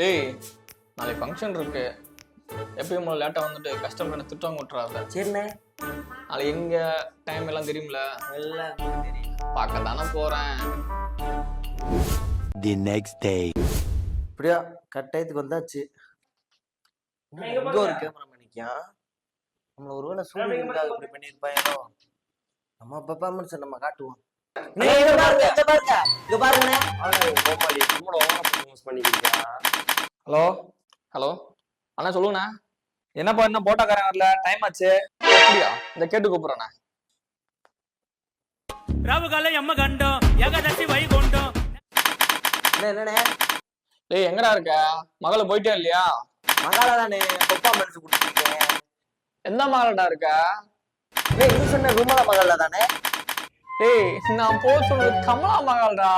டேய் நாளைக்கு ஃபங்க்ஷன் இருக்கு. எப்பயும் போல லேட்டா வந்துட்டு கஸ்டமர் திட்டம் விட்டுறாத. சரிண்ணே. நாளைக்கு எங்க டைம் எல்லாம் தெரியும்ல? எல்லாம் தெரியும். பார்க்க தானே போறேன். The next day. இப்படியா கட்டாயத்துக்கு வந்தாச்சு. இங்க ஒரு கேமரா பண்ணிக்கியா? நம்மள ஒருவேளை சூரியனுக்காக இப்படி பண்ணியிருப்பாங்களோ? நம்ம பெர்ஃபார்மன்ஸ் நம்ம காட்டுவோம். ஹலோ ஹலோ அண்ணா சொல்லுங்கண்ணா. என்னப்பா இன்னும் போட்டோக்காரன் வரல, டைம் ஆச்சு. அப்படியா? இந்த கேட்டு கூப்பிடுறேண்ணா. ராவுகால எம்ம கண்டோம் ஏகாதசி வைகுண்டம். என்னண்ணே டேய் எங்கடா இருக்க? மகளை போயிட்டே இல்லையா? மகாலா தானே பெர்ஃபார்மன்ஸ் கொடுத்துருக்கேன். எந்த மகளடா இருக்க? நீ சொன்ன ரூமலா மகாலா தானே? டேய் நான் போக சொல்றது கமலா மகள்டா.